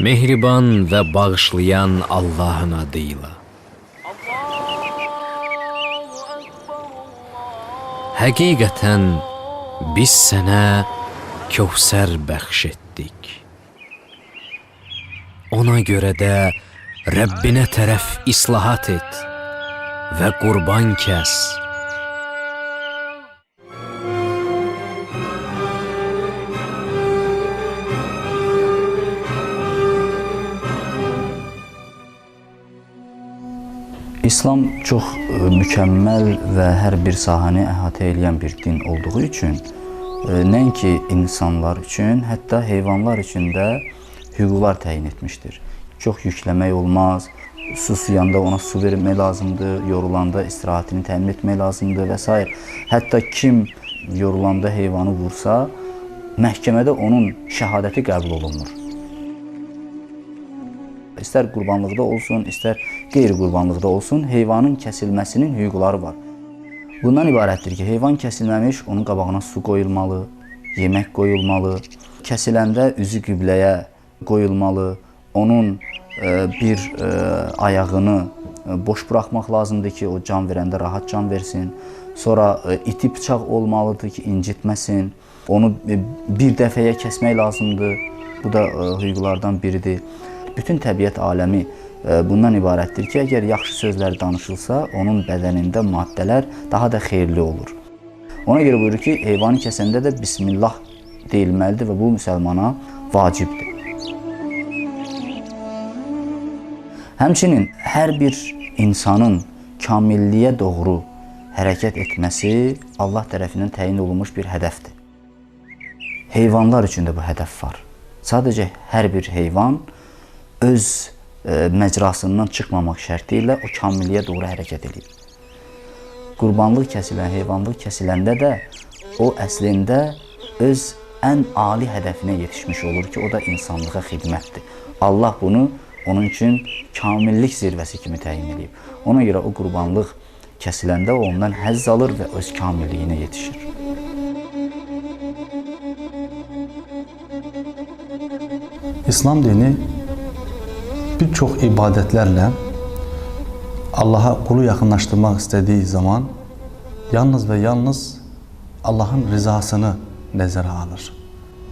mehriban ve bağışlayan Allah'ın adıyla. Həqiqətən biz sənə Kövsər bəxş etdik. Ona görə də Rəbbinə tərəf islahat et və qurban kəs. İslam çox mükəmməl və hər bir sahəni əhatə edən bir din olduğu üçün, nəinki insanlar üçün, hətta heyvanlar üçün də hüquqlar təyin etmişdir. Çox yükləmək olmaz, susuyanda ona su vermək lazımdır, yorulanda istirahətini təmin etmək lazımdır və s. Hətta kim yorulanda heyvanı vursa, məhkəmədə onun şəhadəti qəbul olunmur. İstər qurbanlıqda olsun, istər qeyri-qurbanlıqda olsun, heyvanın kəsilməsinin hüquqları var. Bundan ibarətdir ki, heyvan kəsilməmiş, onun qabağına su qoyulmalı, yemək qoyulmalı, kəsiləndə üzü qibləyə qoyulmalı, onun bir ayağını boş buraxmaq lazımdır ki, o can verəndə rahat can versin. Sonra iti bıçaq olmalıdır ki, incitməsin. Onu bir dəfəyə kəsmək lazımdır. Bu da hüquqlardan biridir. Bütün təbiət aləmi bundan ibarətdir ki, əgər yaxşı sözlər danışılsa, onun bədənində maddələr daha da xeyirli olur. Ona görə buyurur ki, heyvanı kəsəndə də Bismillah deyilməlidir və bu müsəlmana vacibdir. Həmçinin hər bir insanın kamilliyə doğru hərəkət etməsi Allah tərəfindən təyin olunmuş bir hədəfdir. Heyvanlar üçün də bu hədəf var. Sadəcə hər bir heyvan öz məcrasından çıxmamaq şərti ilə o kamilliyə doğru hərəkət edir. Qurbanlıq kəsilən, heyvanlıq kəsiləndə də o əslində öz ən ali hədəfinə yetişmiş olur ki, o da insanlığa xidmətdir. Allah bunu onun üçün kamillik zirvəsi kimi təyin edib. Ona görə o qurbanlıq kəsiləndə o ondan həzz alır və öz kamilliyinə yetişir. İslam dini bir çox ibadətlərlə Allaha qulu yaxınlaşdırmaq istədiyi zaman yalnız və yalnız Allahın rızasını nəzərə alır.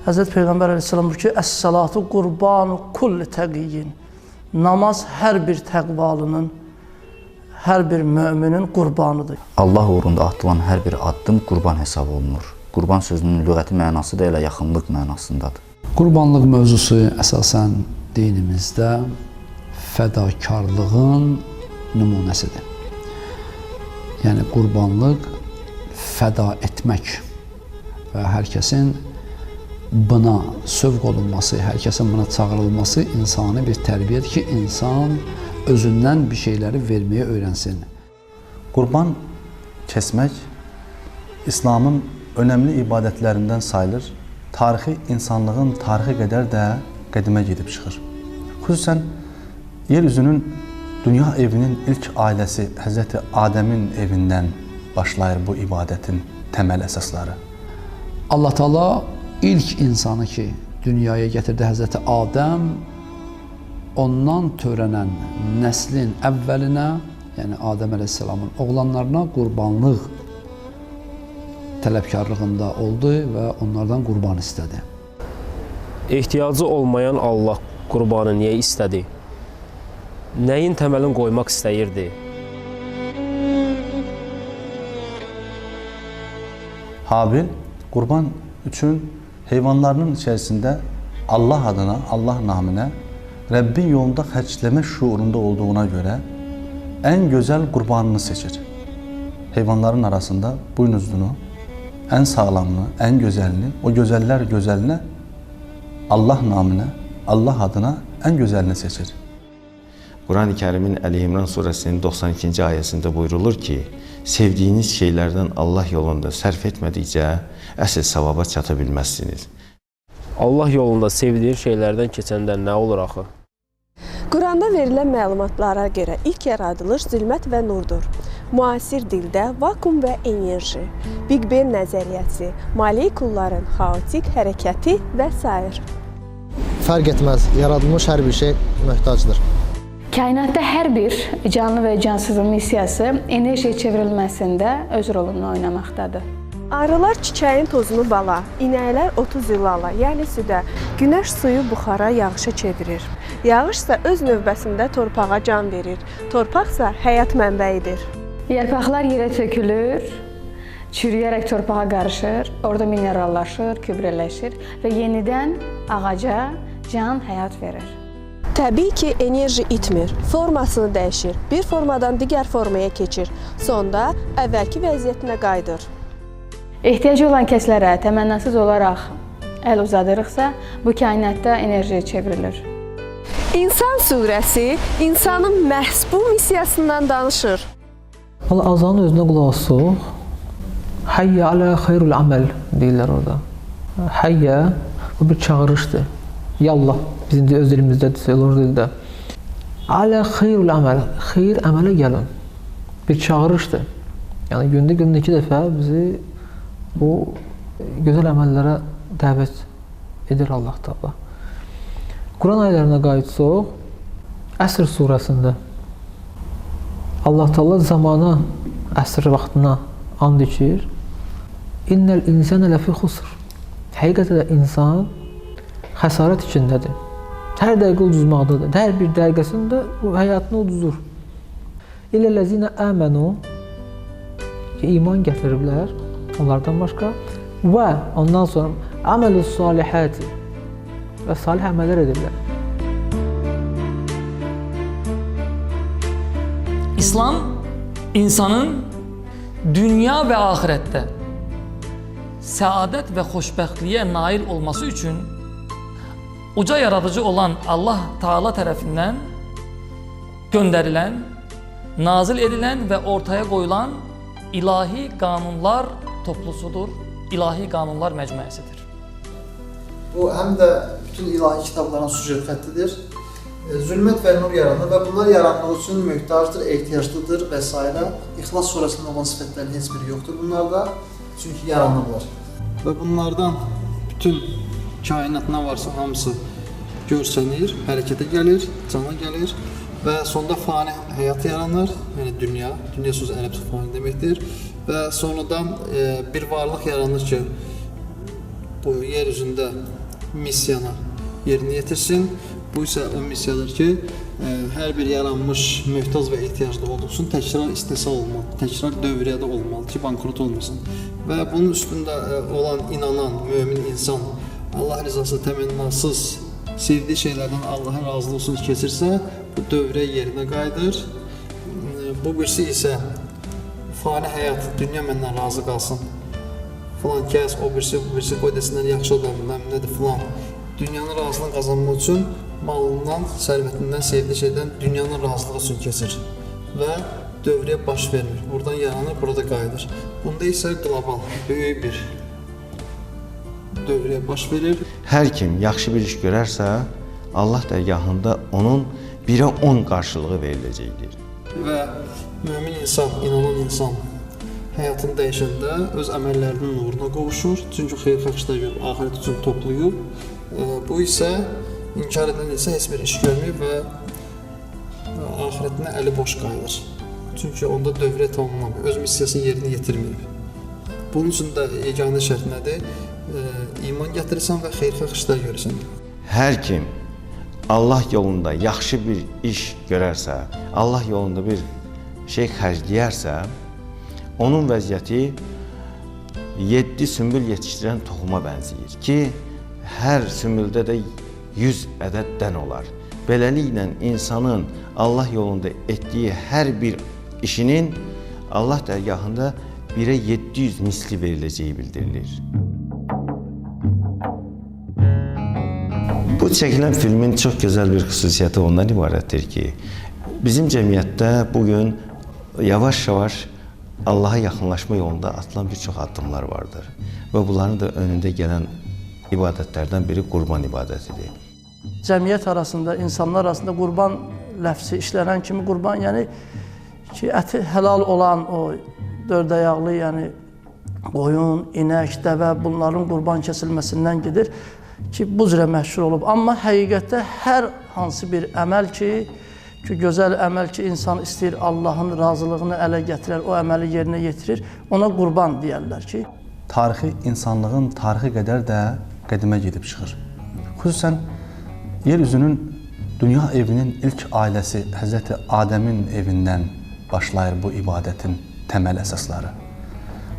Həzrət Peyğəmbər əleyhissalam buyurur ki, "Əs-salatu qurbanu kulli təqiyyin." Namaz hər bir təqvalının, hər bir möminin qurbanıdır. Allah uğrunda atılan hər bir addım qurban hesab olunur. Qurban sözünün lüğəti mənası da elə yaxınlıq mənasındadır. Qurbanlıq mövzusu əsasən dinimizdə fədakarlığın nümunəsidir. Yəni qurbanlıq fəda etmək və hər kəsin buna sövq olunması, hər kəsin buna çağırılması insani bir tərbiyədir ki, insan özündən bir şeyləri verməyə öyrənsin. Qurban kəsmək İslamın önəmli ibadətlərindən sayılır. Tarixi insanlığın tarixi qədər də qədimə gedib çıxır. Xüsusən yer üzünün dünya evinin ilk ailəsi Həzrəti Adəmin evindən başlayır bu ibadətin təməl əsasları. Allah Teala ilk insanı ki dünyaya gətirdi Həzrəti Adəm, ondan törənən nəslin əvvəlinə, yəni Adəm əleyhissalamın oğlanlarına qurbanlıq tələbkarlığında oldu və onlardan qurban istədi. Ehtiyacı olmayan Allah qurbanı niyə istədi? Nəyin təməlini qoymaq istəyirdi? Habil qurban üçün heyvanlarının içərisində Allah adına, Allah naminə, Rəbbin yolunda xərcləmə şuurunda olduğuna görə ən gözəl qurbanını seçir. Heyvanların arasında buynuzlunu, ən sağlamını, ən gözəlini, o gözəllər gözəlinə, Allah naminə, Allah adına ən gözəlini seçir. Quran-ı Kərimin Əl-İmran surəsinin 92-ci ayəsində buyurulur ki, sevdiyiniz şeylərdən Allah yolunda sərf etmədikcə əsl savaba çata bilməzsiniz. Allah yolunda sevdiyi şeylərdən keçəndə nə olur axı? Quranda verilən məlumatlara görə ilk yaradılış zülmət və nurdur. Müasir dildə vakum və enerji, Big Bang nəzəriyyəsi, molekulların xaotik hərəkəti və s. fərq etməz, yaradılmış hər bir şey möhtacdır. Kainatda hər bir canlı və cansızın missiyası enerjiya çevrilməsində öz rolunu oynamaqdadır. Arılar çiçəyin tozunu bala, inəklər otu zilala, yəni südə, günəş suyu buxara, yağışa çevirir. Yağış isə öz növbəsində torpağa can verir. Torpaq isə həyat mənbəyidir. Yarpaqlar yerə tökülür, çürüyərək torpağa qarışır, orada minerallaşır, kübrələşir və yenidən ağaca can, həyat verir. Təbii ki, enerji itmir, formasını dəyişir, bir formadan digər formaya keçir, sonda əvvəlki vəziyyətinə qayıdır. Ehtiyacı olan kəslərə təmənnasız olaraq əl uzadırıqsa, bu kainatda enerjiya çevrilir. İnsan surəsi insanın məhz bu missiyasından danışır. Azanın özünə qulaq asıq. Hayya alə xeyrul aməl deyirlər orada. Hayya, bu bir çağırışdır. Yallah, bizim öz dilimizdə, olur dildə. Alə xeyrul aməl, xeyr əmələ gəlin. Bir çağırışdır. Yəni gündə 2 dəfə bizi bu gözəl əməllərə dəvət edir Allah Taala. Quran ayələrine qayıtsaq, Əsr surəsində Allah Taala zamana, əsr vaxtına and içir. İnnel insane lefi xusr. Həqiqətən də insan xəsarət içindədir. Hər dəqiqə uduzmaqdadır. Hər bir dəqiqəsində həyatını uduzur. İlləllezine amenu, ki iman gətiriblər onlardan başqa və ondan sonra amelus salihati və salih əməllər edirlər. İslam insanın dünya və axirətdə səadət və xoşbəxtliyə nail olması üçün uca yaradıcı olan Allah Taala tərəfindən göndərilən, nazil edilən və ortaya qoyulan ilahi qanunlar toplusudur, ilahi qanunlar məcmuəsidir. Bu həm də bütün ilahi kitabların süjet xəttidir. Zülmət və nur yaranır və bunlar yarandığı üçün möhtacdır, ehtiyaclıdır və s. İxlas surəsində olan sifətlərin heç biri yoxdur bunlarda, çünki yaranırlar. Və bunlardan bütün kainat nə varsa hamısı görsənir, hərəkətə gəlir, cana gəlir və sonda fani həyat yaranır, yəni dünya sözü ərəbcə fani deməkdir və sonradan bir varlıq yaranır ki, bu yer üzündə missiyanı yerinə yetirsin. Bu isə o missiyadır ki, hər bir yaranmış möhtac və ehtiyaclı olduqsun, təkrar istehsal olmalı, təkrar dövriyyədə olmalı ki, bankrot olmasın. Və bunun üstündə olan inanan, mömin insan Allah rızası təmənnasız sevdiyi şeylərdən Allahın razılığı üçün keçirsə, bu dövrə yerinə qayıdır. Bu birisi isə fani həyat, dünya məndən razı qalsın. Filan kəs, o birisi qoy desinlər, yaxşı adam, nədir filan. Dünyanın razılığını qazanmaq üçün malından, sərvətindən, sevdiyi şeydən dünyanın razılığı üçün keçir və dövrəyə baş vermir. Buradan yaranır, burada qayıdır. Bunda isə qlobal, böyük bir dövrəyə baş verir. Hər kim yaxşı bir iş görərsə, Allah dərgahında onun 1-ə 10 qarşılığı veriləcəkdir. Və mömin insan, inanan insan həyatını dəyişəndə öz əməllərinin nuruna qovuşur. Çünki xeyirxah işlər görüb, axirət üçün toplayıb. Bu isə inkar edən isə heç bir iş görməyib və axirətinə əli boş qayılır. Çünki onda dövrə tamamlanmır, öz missiyasını yerinə yetirməyib. Bunun üçün də yeganə şərt nədir? İman gətirirsən və xeyirxah işlər görürsən. Hər kim Allah yolunda yaxşı bir iş görərsə, Allah yolunda bir şey xərcləyərsə, onun vəziyyəti 7 sümbül yetişdirən toxuma bənzəyir ki, hər sümbüldə də 100 ədəd dən olar. Beləliklə insanın Allah yolunda etdiyi hər bir işinin Allah dərgahında 1-ə 700 misli veriləcəyi bildirilir. Bu çəkilən filmin çox gözəl bir xüsusiyyəti ondan ibarətdir ki, bizim cəmiyyətdə bugün yavaş-yavaş Allaha yaxınlaşma yolunda atılan bir çox addımlar vardır və bunların da önündə gələn ibadətlərdən biri qurban ibadətidir. Cəmiyyət arasında, insanlar arasında qurban ləfsi işlənən kimi qurban, yəni ki, əti helal olan o 4 ayaqlı, yəni qoyun, inək, dəvə bunların qurban kəsilməsindən gedir. ki bu cürə məşhur olub. Amma həqiqətdə hər hansı bir əməl ki gözəl əməl ki, insan istəyir Allahın razılığını ələ gətirər, o əməli yerinə yetirir, ona qurban deyərlər ki. Tarixi insanlığın tarixi qədər də qədimə gedib çıxır. Xüsusən yer üzünün dünya evinin ilk ailəsi Həzrəti Adəmin evindən başlayır bu ibadətin təməl əsasları.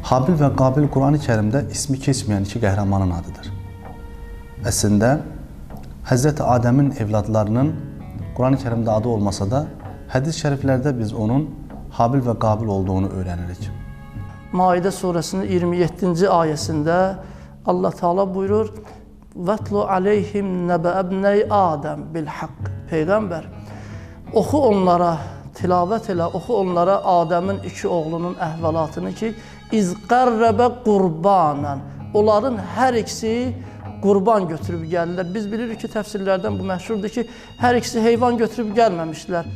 Habil və Qabil Qurani Kərimdə ismi keçməyən iki qəhrəmanın adıdır. Əslində, Həzrəti Adəmin evladlarının Qurani Kərimdə adı olmasa da, hədis şəriflərdə biz onun Habil və Qabil olduğunu öyrənirik. Maidə surəsinin 27-ci ayəsində Allah Teala buyurur: "Vatlu aleyhim nəbə'əbnəy Adəm bil haqq." Peyğəmbər, oxu onlara, tilavət elə, oxu onlara Adəmin iki oğlunun əhvalatını ki, iz qarrəbə qurbanan. Onların hər ikisi qurban götürüb gəlirlər. Biz bilirik ki, təfsirlərdən bu məşhurdur ki, hər ikisi heyvan götürüb gəlməmişdilər.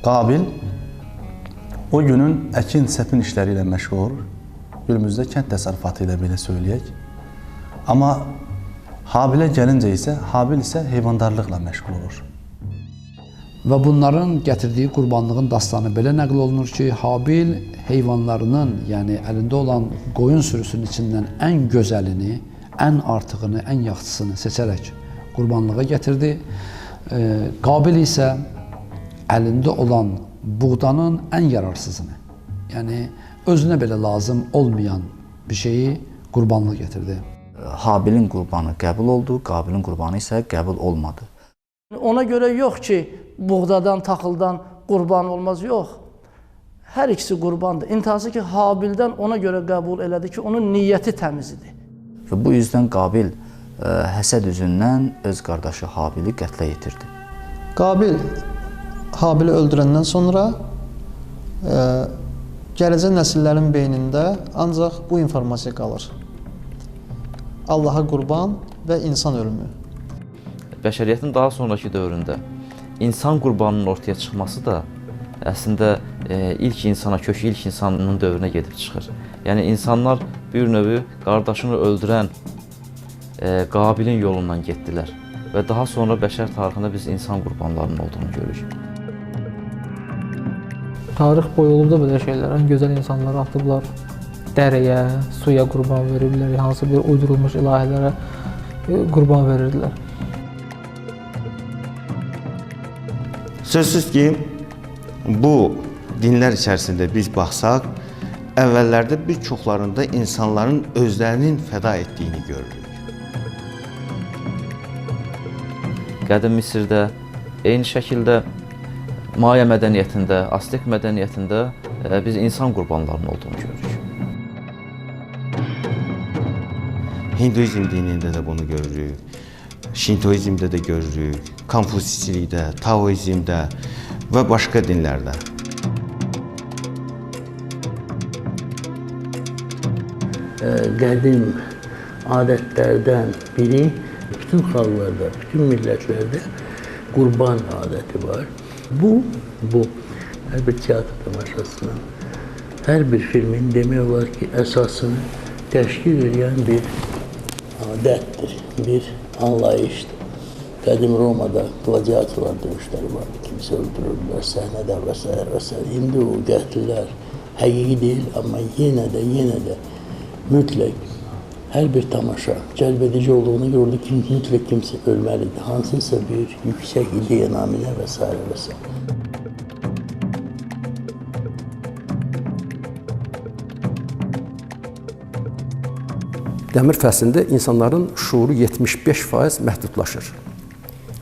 Qabil o günün əkin-səpin işləri ilə məşğul, günümüzdə kənd təsərrüfatı ilə belə söyləyək. Amma Habilə gəlincə isə, Habil isə heyvandarlıqla məşğul olur. Və bunların gətirdiyi qurbanlığın dastanı belə nəql olunur ki, Habil heyvanlarının, yəni əlində olan qoyun sürüsünün içindən ən gözəlini, ən artığını, ən yaxşısını seçərək qurbanlığa gətirdi. Qabil isə əlində olan buğdanın ən yararsızını, yəni özünə belə lazım olmayan bir şeyi qurbanlıq gətirdi. Habilin qurbanı qəbul oldu, Qabilin qurbanı isə qəbul olmadı. Ona görə yox ki, buğdadan, taxıldan qurban olmaz, yox. Hər ikisi qurbandır. İntihası ki, Habildən ona görə qəbul elədi ki, onun niyyəti təmiz idi. Və bu yüzdən Qabil həsəd üzündən öz qardaşı Habili qətlə yetirdi. Qabil Habili öldürəndən sonra gələcək nəsillərin beynində ancaq bu informasiya qalır: Allaha qurban və insan ölümü. Bəşəriyyətin daha sonraki dövründə insan qurbanının ortaya çıxması da əslində ilk insana, kökü ilk insanın dövrünə gedib çıxır. Yəni insanlar bir növü qardaşını öldürən Qabilin yolundan getdilər və daha sonra bəşər tarixində biz insan qurbanlarının olduğunu görürük. Tarix boyu olub da belə şeylər, ən gözəl insanları atıblar. Dərəyə, suya qurban verirlər, hansı bir uydurulmuş ilahilərə qurban verirdilər. Sözsüz ki, bu dinlər içərisində biz baxsaq, əvvəllərdə bir çoxlarında insanların özlərinin fəda etdiyini görürük. Qədim Misirdə, eyni şəkildə Maya mədəniyyətində, Aztek mədəniyyətində biz insan qurbanlarının olduğunu görürük. Hinduizm dinində də bunu görürük, Şintoizmdə də görürük, Konfusislikdə, Taoizmdə və başqa dinlərdə. Qədim adətlərdən biri bütün xalqlarda, bütün millətlərdə qurban adəti var. Bu hər bir teatr tamaşasının, hər bir filmin demək olar ki, əsasını təşkil edən bir adətdir, bir anlayışdır. Qədim Romada gladiatorlar döyüşləri vardı, kimsə öldürürdülər səhnədə və s. və s. İndi o qətllər həqiqi deyil, amma yenə də mütləq hər bir tamaşa cəlbedici olduğunu gördü ki, mütləq kimsə ölməlidir. Hansısa bir yüksək ideya naminə və s. və s. Dəmir fəslində insanların şuuru 75% məhdudlaşır.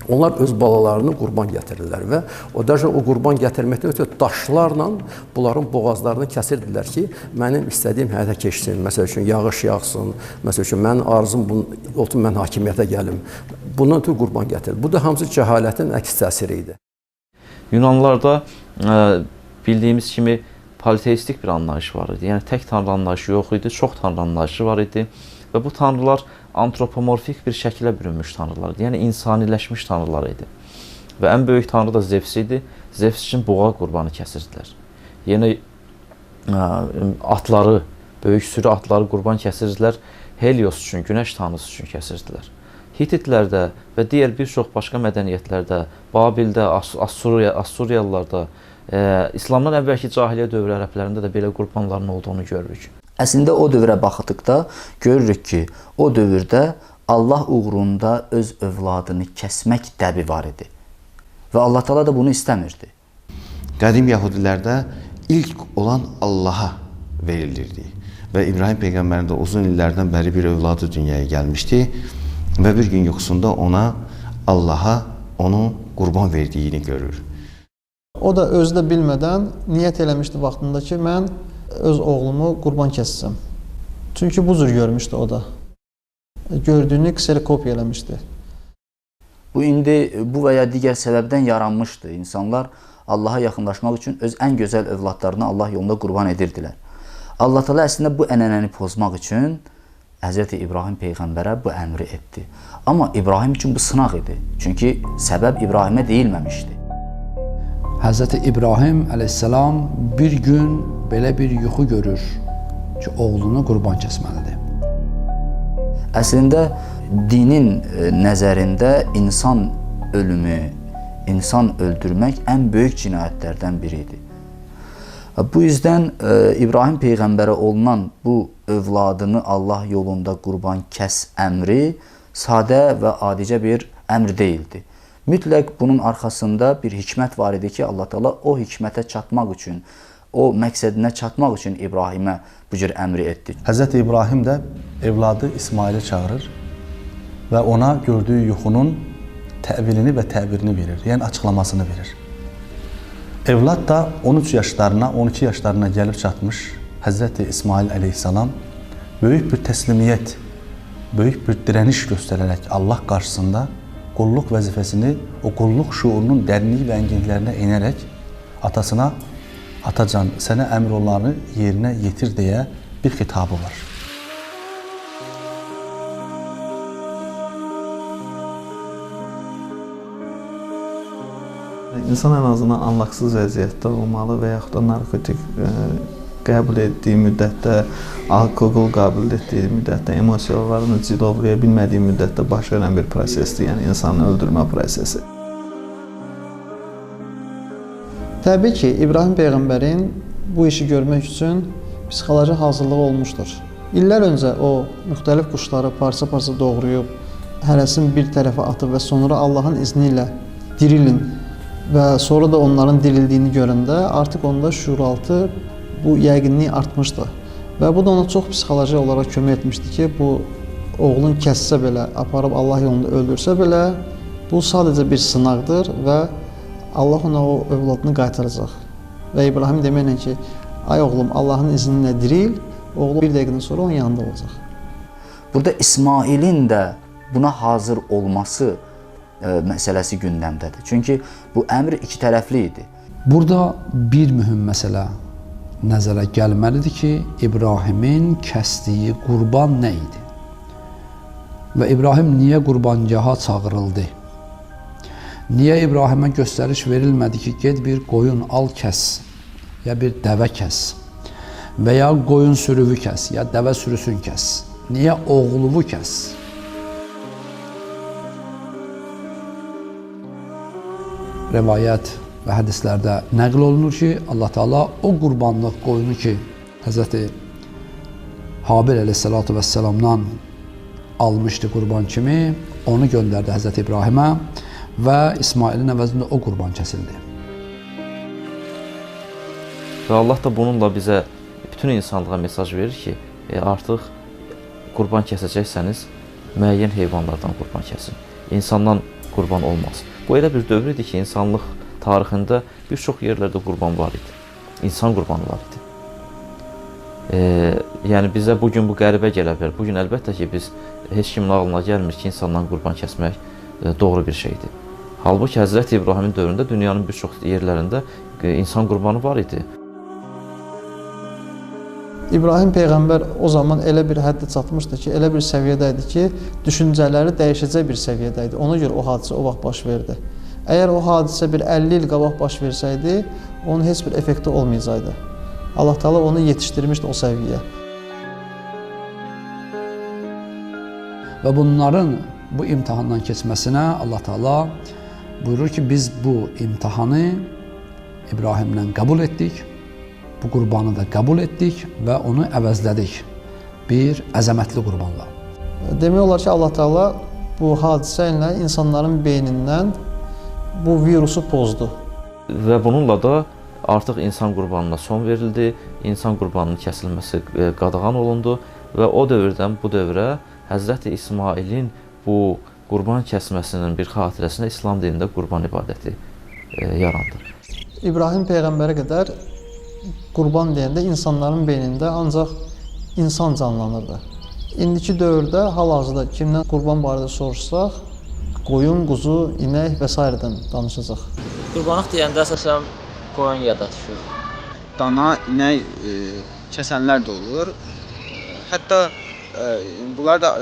Onlar öz balalarını qurban gətirirlər və o qurban gətirməkdən ötürü daşlarla bunların boğazlarını kəsirdilər ki, mənim istədiyim həyata keçsin, məsəl üçün yağış yağsın, məsəl üçün mənim arzum olsun, mən hakimiyyətə gəlim. Bundan ötürü qurban gətirir. Bu da hamısı cəhalətin əks təsiri idi. Yunanlarda bildiyimiz kimi politeistik bir anlayış var idi. Yəni tək tanrı anlayışı yox idi, çox tanrı anlayışı var idi. Və bu tanrılar antropomorfik bir şəkilə bürünmüş tanrılar idi. Yəni insaniləşmiş tanrılar idi. Və ən böyük tanrı da Zevs idi. Zevs üçün buğa qurbanı kəsirdilər. Yəni atları, böyük sürü atları qurban kəsirdilər. Helios üçün, günəş tanrısı üçün kəsirdilər. Hititlərdə və digər bir çox başqa mədəniyyətlərdə, Babildə, Assuriyalılarda, İslamdan əvvəlki cahiliyyə dövrü ərəblərində də belə qurbanların olduğunu görürük. Əslində o dövrə baxdıqda görürük ki, o dövrdə Allah uğrunda öz övladını kəsmək dəbi var idi. Və Allah Teala da bunu istəmirdi. Qədim Yahudilərdə ilk olan Allaha verilirdi. Və İbrahim Peyğəmbərin də uzun illərdən bəri bir övladı dünyaya gəlmişdi və bir gün yuxusunda ona Allaha onu qurban verdiyini görür. O da özü də bilmədən niyyət eləmişdi vaxtında ki, mən öz oğlumu qurban kəssəm. Çünki bu cür görmüşdü o da. Gördüyünü kserokopiya eləmişdi. Bu indi bu və ya digər səbəbdən yaranmışdı. İnsanlar Allaha yaxınlaşmaq üçün öz ən gözəl övladlarını Allah yolunda qurban edirdilər. Allah Teala əslində bu ənənəni pozmaq üçün Hz. İbrahim Peyğəmbərə bu əmri etdi. Amma İbrahim üçün bu sınaq idi. Çünki səbəb İbrahimə deyilməmişdi. Hz. İbrahim əleyhissalam bir gün belə bir yuxu görür ki, oğlunu qurban kəsməlidir. Əslində dinin nəzərində insan ölümü, insan öldürmək ən böyük cinayətlərdən biridir. Bu yüzden İbrahim Peyğəmbərə olunan bu övladını Allah yolunda qurban kəs əmri sadə və adicə bir əmr deyildi. Mütləq bunun arxasında bir hikmət var idi ki, Allah Teala o hikmətə çatmaq üçün, o məqsədinə çatmaq üçün İbrahimə bu cür əmri etdi. Hz. İbrahim də evladı İsmaili çağırır və ona gördüyü yuxunun təvilini və təbirini verir, yəni açıqlamasını verir. Evlad da 13 yaşlarına, 12 yaşlarına gəlib çatmış Hz. İsmail əleyhissalam böyük bir təslimiyyət, böyük bir dirəniş göstərərək Allah qarşısında qulluq vəzifəsini, o qulluq şuurunun dərinlik və enginliklərinə enərək atasına, atacan, sənə əmr olanları yerinə yetir deyə bir xitabı var. İnsan ən azından anlaqsız vəziyyətdə olmalı və yaxud da narkotik qəbul etdiyi müddətdə, alkoqol qəbul etdiyi müddətdə, emosiyalarını cilovlaya bilmədiyi müddətdə baş verən bir prosesdir, yəni insanı öldürmə prosesi. Təbii ki, İbrahim Peyğəmbərin bu işi görmək üçün psixoloji hazırlığı olmuşdur. İllər öncə o müxtəlif quşları parça-parça doğrayıb, hərəsini bir tərəfə atıb və sonra Allahın izni ilə dirilin və sonra da onların dirildiyini görəndə artıq onda şuuraltı bu yəqinliyi artmışdı. Və bu da ona çox psixoloji olaraq kömək etmişdi ki, bu oğlun kəssə belə, aparıb Allah yolunda öldürsə belə, bu sadəcə bir sınaqdır və Allah ona o övladını qaytaracaq. Və İbrahim deməklə ki, ay oğlum Allahın izni ilə diril, oğlu bir dəqiqədən sonra onun yanında olacaq. Burada İsmailin də buna hazır olması məsələsi gündəmdədir. Çünki bu əmr iki tərəfli idi. Burada bir mühüm məsələ nəzərə gəlməlidir ki, İbrahimin kəsdiyi qurban nə idi? Və İbrahim niyə qurbangaha çağırıldı? Niyə İbrahimə göstəriş verilmədi ki, get bir qoyun al kəs, ya bir dəvə kəs və ya qoyun sürüvü kəs, ya dəvə sürüsün kəs? Niyə oğluvu kəs? Rəvayət və hədislərdə nəql olunur ki, Allah Teala o qurbanlıq qoyunu ki, Hz. Habil əleyhissalatu vəssalamdan almışdı qurban kimi, onu göndərdi Hz. İbrahimə və İsmailin əvəzində o qurban kəsildi. Və Allah da bununla bizə, bütün insanlığa mesaj verir ki, artıq qurban kəsəcəksəniz, müəyyən heyvanlardan qurban kəsin. İnsandan qurban olmaz. Bu elə bir dövr idi ki, insanlıq tarixində bir çox yerlərdə qurban var idi. İnsan qurbanı var idi. Yəni bizə bugün bu qəribə gələ bilər. Bugün əlbəttə ki, biz heç kimin ağlına gəlmir ki, insandan qurban kəsmək doğru bir şeydir. Halbuki Hz. İbrahimin dövründə dünyanın bir çox yerlərində insan qurbanı var idi. İbrahim Peyğəmbər o zaman elə bir həddə çatmışdı ki, elə bir səviyyədə idi ki, düşüncələri dəyişəcək bir səviyyədə idi. Ona görə o hadisə o vaxt baş verdi. Əgər o hadisə bir 50 il qabaq baş versəydi, onun heç bir effekti olmayacaqdı. Allah Teala onu yetişdirmişdi o səviyyə. Və bunların bu imtahandan keçməsinə Allah Taala buyurur ki, biz bu imtahanı İbrahimlə qəbul etdik, bu qurbanı da qəbul etdik və onu əvəzlədik bir əzəmətli qurbanla. Demək olar ki, Allah Taala bu hadisə ilə insanların beynindən bu virusu pozdu. Və bununla da artıq insan qurbanına son verildi, insan qurbanının kəsilməsi qadağan olundu və o dövrdən bu dövrə Həzrəti İsmailin bu qurban kəsməsinin bir xatirəsinə İslam dinində qurban ibadəti yarandı. İbrahim Peyğəmbərə qədər qurban deyəndə insanların beynində ancaq insan canlanırdı. İndiki dövrdə hal-hazırda kimdən qurban barədə soruşsaq, qoyun, quzu, inək və s. danışacaq. Qurbanlıq deyəndə əsasən qoyun yada düşür. Dana, inək kəsənlər də olur. Hətta bunlar da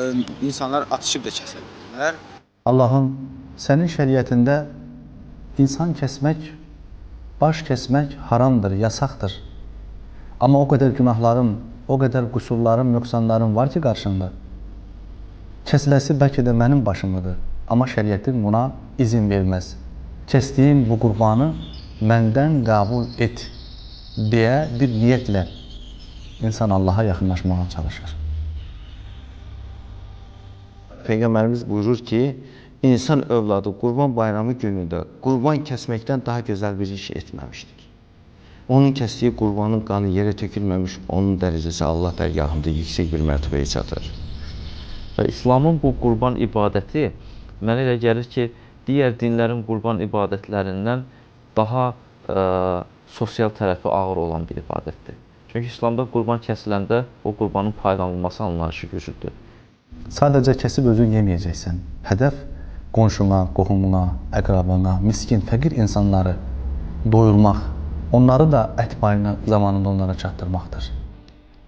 insanlar atışıb da kəsə bilirlər. Allahın sənin şəriətində insan kəsmək, baş kəsmək haramdır, yasaqdır. Amma o qədər günahların, o qədər qüsurların, nöqsanların var ki qarşında. Kəsiləsi bəlkə də mənim başımıdır, amma şəriətin buna izin verməz. Kəsdiyim bu qurbanı məndən qəbul et deyə bir niyyətlə insan Allaha yaxınlaşmağa çalışır. Peyğəmbərimiz buyurur ki, insan övladı Qurban Bayramı günündə qurban kəsməkdən daha gözəl bir iş etməmişdir. Onun kəsdiyi qurbanın qanı yerə tökülməmiş, onun dərəcəsi Allah dərgahında yüksək bir mərtəbəyə çatır. Və İslamın bu qurban ibadəti mənə elə gəlir ki, digər dinlərin qurban ibadətlərindən daha sosial tərəfi ağır olan bir ibadətdir. Çünki İslamda qurban kəsiləndə o qurbanın paylanılması anlayışı güclüdür. Sadəcə kəsib özün yeməyəcəksən. Hədəf qonşuna, qohumuna, əqrabana, miskin, fəqir insanları doyurmaq, onları da ət payına zamanında onlara çatdırmaqdır.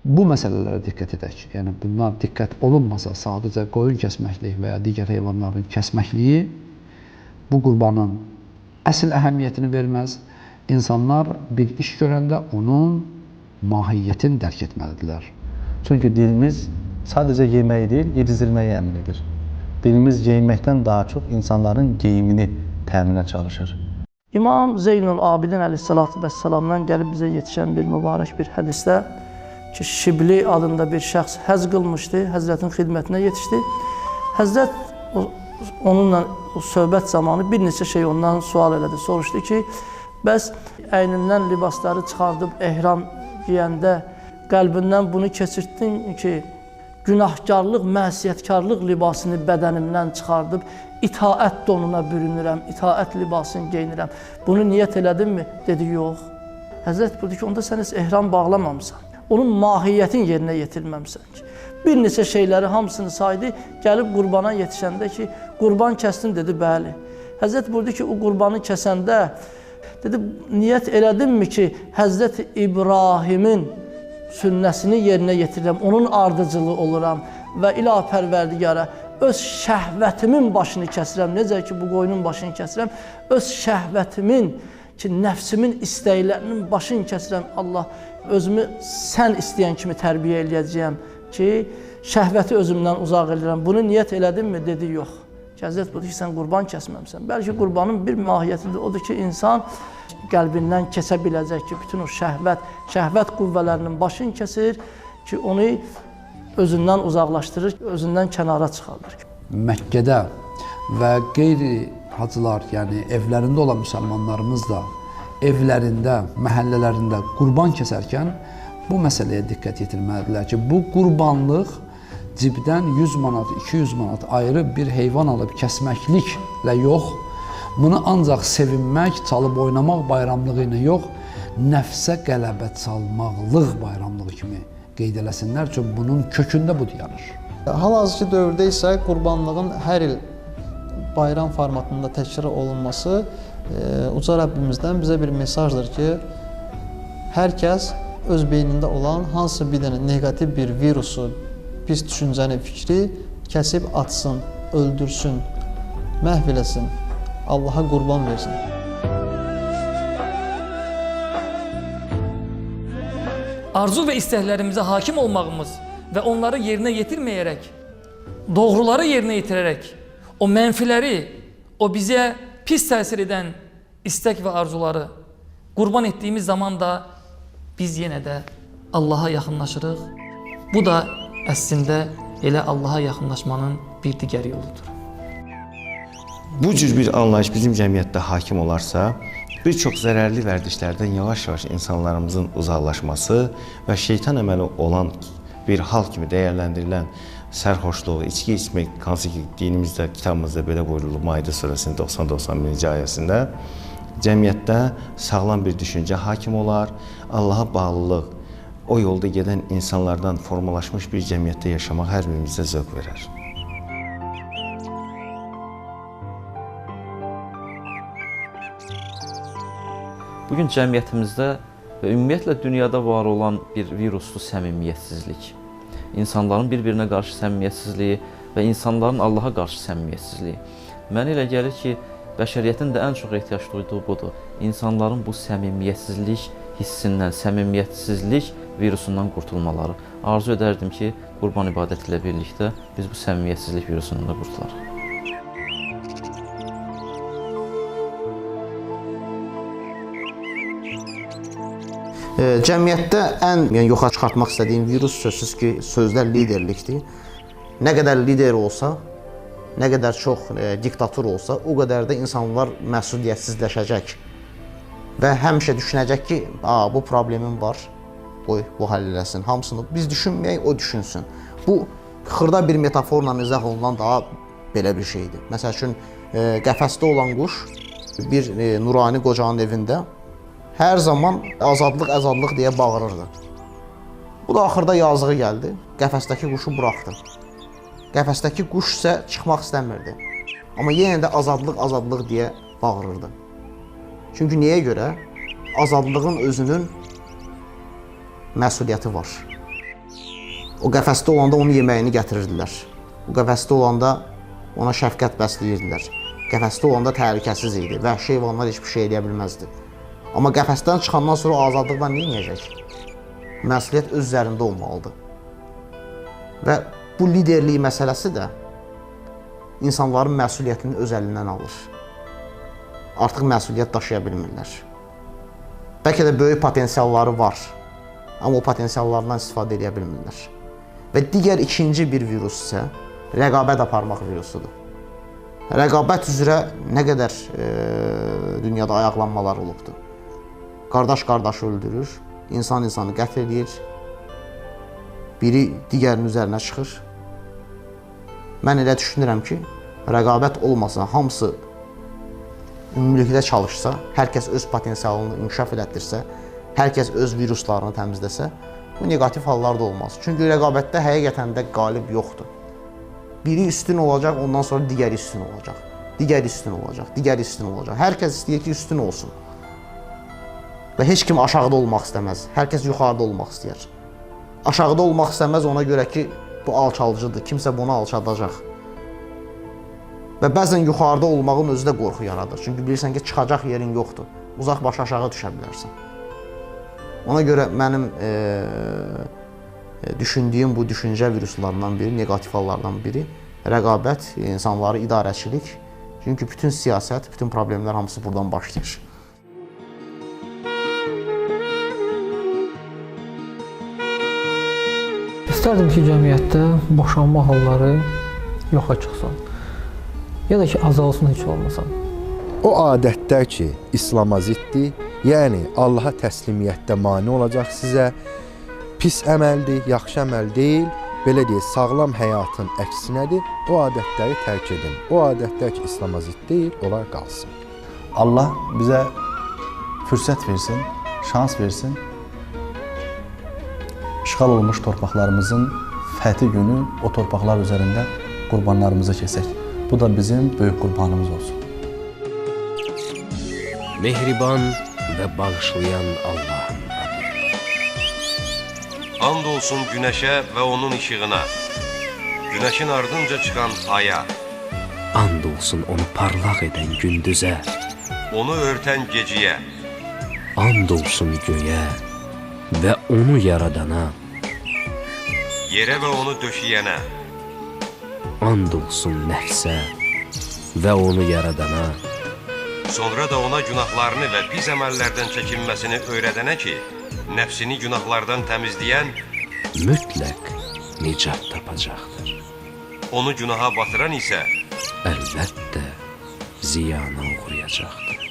Bu məsələlərə diqqət edək. Yəni bunlar diqqət olunmasa, sadəcə qoyun kəsməkliyi və ya digər heyvanların kəsməkliyi bu qurbanın əsl əhəmiyyətini verməz. İnsanlar bir iş görəndə onun mahiyyətini dərk etməlidirlər. Çünki dilimiz sadəcə yeməyi deyil, yedizdirməyi əmr edir. Dilimiz geyinməkdən daha çox insanların geyimini təminə çalışır. İmam Zeynul Abidin əleyhissalatu vəssalamdan gəlib bizə yetişən bir mübarək bir hədisdə ki, Şibli adında bir şəxs həz qılmışdı, Həzrətin xidmətinə yetişdi. Həzrət onunla söhbət zamanı bir neçə şey ondan sual elədi, soruşdu ki, bəs əynindən libasları çıxardıb ehram giyəndə qəlbindən bunu keçirtdin ki, günahkarlıq, məsiyyətkarlıq libasını bədənimdən çıxardıb itaət donuna bürünürəm, itaət libasını geyinirəm. Bunu niyyət elədinmi? Dedi, yox. Həzrət buyurdu ki, onda sən heç ehram bağlamamısan. Onun mahiyyətini yerinə yetirməmsən ki. Bir neçə şeyləri hamısını saydı, gəlib qurbana yetişəndə ki, qurban kəsdin, dedi, bəli. Həzrət buyurdu ki, o qurbanı kəsəndə, dedi, niyyət elədinmi ki, Həzrət İbrahimin sünnəsini yerinə yetirirəm, onun ardıcılığı oluram və ilah pərverdigara öz şəhvətimin başını kəsirəm, necə ki, bu qoyunun başını kəsirəm, öz şəhvətimin ki, nəfsimin istəklərinin başını kəsirəm, Allah, özümü sən istəyən kimi tərbiyə eləyəcəyəm ki, şəhvəti özümdən uzaq edirəm. Bunu niyyət elədinmi? Dedi, yox. Həzrət budur ki, sən qurban kəsməmsən. Bəlkə qurbanın bir mahiyyətidir, odur ki, insan qəlbindən keçə biləcək ki, bütün o şəhvət qüvvələrinin başını kəsir ki, onu özündən uzaqlaşdırır, özündən kənara çıxardır. Məkkədə və qeyri hacılar, yəni evlərində olan müsəlmanlarımız da evlərində, məhəllələrində qurban kəsərkən bu məsələyə diqqət yetirməlidirlər ki, bu qurbanlıq cibdən 100 manat, 200 manat ayrı bir heyvan alıb kəsməkliklə yox, bunu ancaq sevinmək, çalıb oynamaq bayramlığı ilə yox, nəfsə qələbə çalmaqlıq bayramlığı kimi qeyd eləsinlər ki, bunun kökündə bu dayanır. Hal-hazırki dövrdə isə qurbanlığın hər il bayram formatında təkrar olunması Uca Rəbbimizdən bizə bir mesajdır ki, hər kəs öz beynində olan hansı bir dənə negativ bir virusu, pis düşüncəni, fikri kəsib atsın, öldürsün, məhv eləsin, Allaha qurban versin. Arzu və istəklərimizə hakim olmağımız və onları yerinə yetirməyərək, doğruları yerinə yetirərək o mənfiləri, o bizə pis təsir edən istək və arzuları qurban etdiyimiz zaman da biz yenə də Allaha yaxınlaşırıq. Bu da əslində elə Allaha yaxınlaşmanın bir digər yoludur. Bu cür bir anlayış bizim cəmiyyətdə hakim olarsa, bir çox zərərli vərdişlərdən yavaş-yavaş insanlarımızın uzaqlaşması və şeytan əməli olan bir hal kimi dəyərləndirilən sərxoşluğu, içki içmək, hansı ki dinimizdə, kitabımızda belə buyurulub Maide surəsinin 90-91-ci ayəsində cəmiyyətdə sağlam bir düşüncə hakim olar, Allaha bağlılıq, o yolda gedən insanlardan formalaşmış bir cəmiyyətdə yaşamaq hər birimizə zövq verər. Bugün cəmiyyətimizdə və ümumiyyətlə dünyada var olan bir viruslu səmimiyyətsizlik, insanların bir-birinə qarşı səmimiyyətsizliyi və insanların Allaha qarşı səmimiyyətsizliyi. Mənə elə gəlir ki, bəşəriyyətin də ən çox ehtiyac duyduğu budur. İnsanların bu səmimiyyətsizlik hissindən, səmimiyyətsizlik virusundan qurtulmaları. Arzu edərdim ki, qurban ibadəti ilə birlikdə biz bu səmimiyyətsizlik virusundan da qurtularıq. Cəmiyyətdə ən yoxa çıxartmaq istədiyim virus sözsüz ki, sözlər liderlikdir. Nə qədər lider olsa, nə qədər çox diktator olsa, o qədər də insanlar məsuliyyətsizləşəcək. Və həmişə düşünəcək ki, bu problemim var, qoy bu həll eləsin. Hamısını biz düşünməyək, o düşünsün. Bu, xırda bir metaforla izah olunan daha belə bir şeydir. Məsəl üçün, qəfəsdə olan quş bir nurani qocanın evində hər zaman azadlıq, azadlıq deyə bağırırdı. Bu da axırda yazığı gəldi, qəfəsdəki quşu buraxdı. Qəfəsdəki quş isə çıxmaq istəmirdi. Amma yenə də azadlıq, azadlıq deyə bağırırdı. Çünki niyə görə? Azadlığın özünün məsuliyyəti var. O qəfəsdə olanda onun yeməyini gətirirdilər. O qəfəsdə olanda ona şəfqət bəsləyirdilər. Qəfəsdə olanda təhlükəsiz idi, vəhşi heyvanlar heç bir şey eləyə bilməzdi. Amma qəfəsdən çıxandan sonra azadlıqdan nə edəcək? Məsuliyyət öz üzərində olmalıdır. Və bu liderlik məsələsi də insanların məsuliyyətini öz əlindən alır. Artıq məsuliyyət daşıya bilmirlər. Bəlkə də böyük potensialları var, amma o potensiallardan istifadə edə bilmirlər. Və digər ikinci bir virus isə rəqabət aparmaq virusudur. Rəqabət üzrə nə qədər dünyada ayaqlanmalar olubdur. Qardaş qardaşı öldürür, insan insanı qətl edir, biri digərinin üzərinə çıxır. Mən elə düşünürəm ki, rəqabət olmasa, hamısı ümumilikdə çalışsa, hər kəs öz potensialını inkişaf elətdirsə, hər kəs öz viruslarını təmizləsə, bu negativ hallar da olmaz. Çünki rəqabətdə həqiqətən də qalib yoxdur. Biri üstün olacaq, ondan sonra digəri üstün olacaq. Digəri üstün olacaq, digəri üstün olacaq. Hər kəs istəyir ki, üstün olsun. Və heç kim aşağıda olmaq istəməz. Hər kəs yuxarıda olmaq istəyir. Aşağıda olmaq istəməz ona görə ki, bu alçalıcıdır. Kimsə bunu alçaldacaq. Və bəzən yuxarıda olmağın özü də qorxu yaradır. Çünki bilirsən ki, çıxacaq yerin yoxdur. Uzaq başı aşağı düşə bilərsən. Ona görə mənim düşündüyüm bu düşüncə viruslarından biri, negativ hallardan biri rəqabət, insanları idarəçilik. Çünki bütün siyasət, bütün problemlər hamısı buradan başlayır. İstərdim ki, cəmiyyətdə boşanma halları yoxa çıxsın. Ya da ki, azalsın heç olmasın. O adətlər ki, İslama ziddir, yəni Allaha təslimiyyətdə mane olacaq sizə, pis əməldir, yaxşı əməl deyil, belə deyil, sağlam həyatın əksinədir, o adətləri tərk edin. O adətlər ki, İslama zidd deyil, onlar qalsın. Allah bizə fürsət versin, şans versin. İşğal olmuş torpaqlarımızın fəthi günü o torpaqlar üzərində qurbanlarımızı kesək. Bu da bizim böyük qurbanımız olsun. Mehriban və bağışlayan Allah. And olsun günəşə və onun işığına, günəşin ardınca çıxan aya. And olsun onu parlaq edən gündüzə, onu örtən geciyə. And olsun göyə və onu yaradana, yerə və onu döşəyənə. And olsun nəfsə, və onu yaradana, Sonra da ona günahlarını və pis əməllərdən çəkinməsini öyrədənə ki, nəfsini günahlardan təmizləyən mütləq nicat tapacaqdır. Onu günaha batıran isə Əlbəttə ziyana uğrayacaqdır.